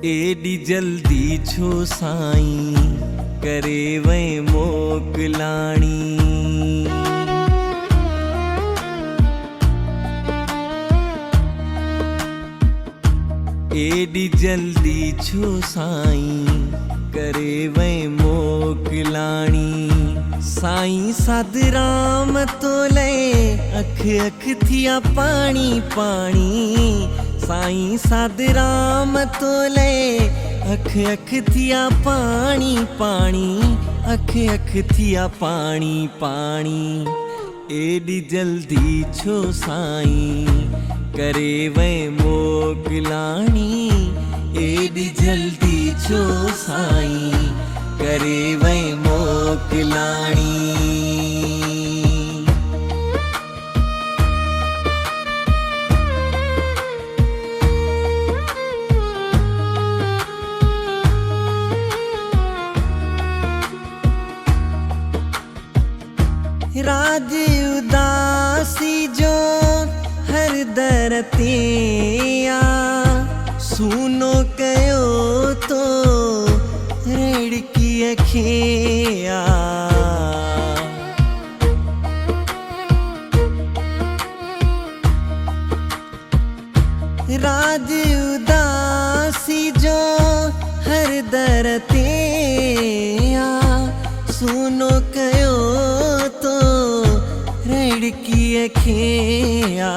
AD जल्दी छो साईं करे वै मोकलाणी। एडी जल्दी छो साईं करे वै मोकलाणी। साईं साधराम तोले अख अख थिया पानी पानी। साईं साधराम तोले अख अख थिया पानी पानी। अख अख थिया पानी पानी। एडी जल्दी छो साईं करे वै मोकलाणी। एडी जल्दी छो साईं करे वै मोकलाणी। राज उदासी जो हर दर ते सुनो कयो तो रेड़ की अखिया। राज उदासी जो हर दर ते सुनो कयो तो रेड़ की अखिया।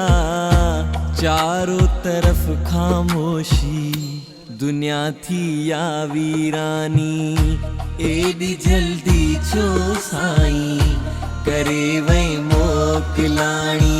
चारों तरफ खामोशी दुनिया थी या वीरानी। एडी जल्दी छो साईं करे वै मोकलाणी।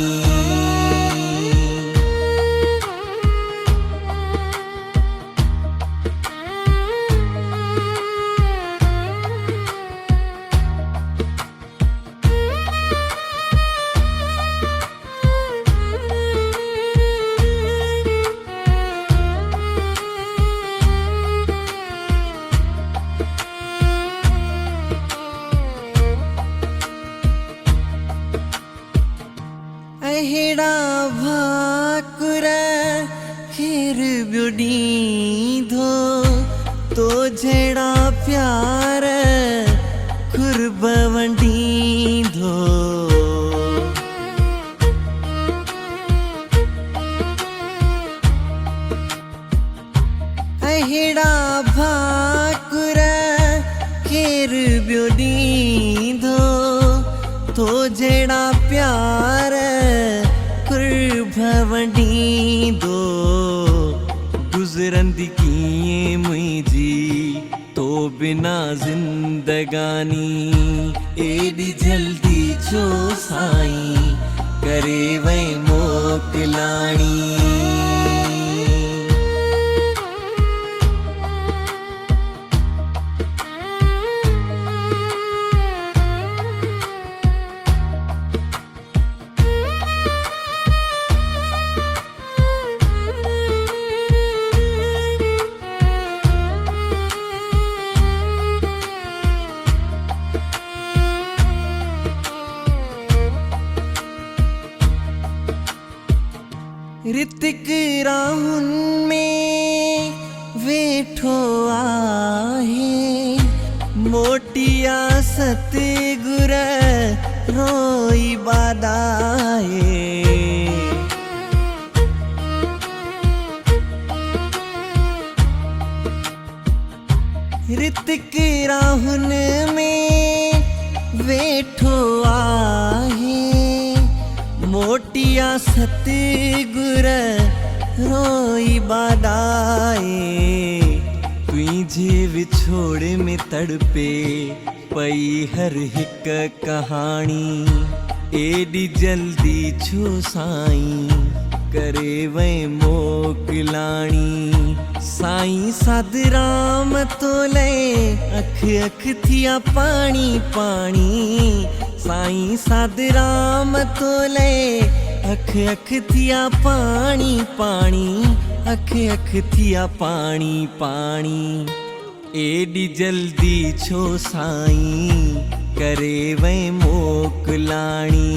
अहिड़ा भाकुर खेर ब्यो ॾींदो तो जहिड़ा प्यार खुरब वंडींदो। अहिड़ा भाकुर खेर ब्यो ॾींदो तो जहिड़ा प्यार भवंडींदो। गुज़रंदी कीअं मुंहिंजी तो बिना ज़िंदगानी। एडी जल्दी छो साईं करे वै मोकलाणी। ऋतिक राहुन में वेठो आहे मोटिया सतगुर रोई बादाए। ऋतिक राहुन में वेठो आहे मोटिया सतगुर रोई बादाए। तुझे विछोड़े में तड़पे पई हर हिक कहानी। एडी जल्दी छो साईं करे वै मोकलाणी। साईं साधराम तोले अख अख थिया पानी पानी। साईं साधराम तोले अख अख थिया पानी पानी। अख अख थिया पानी पानी। एडी जल्दी छो साईं करे वै मोकलाणी।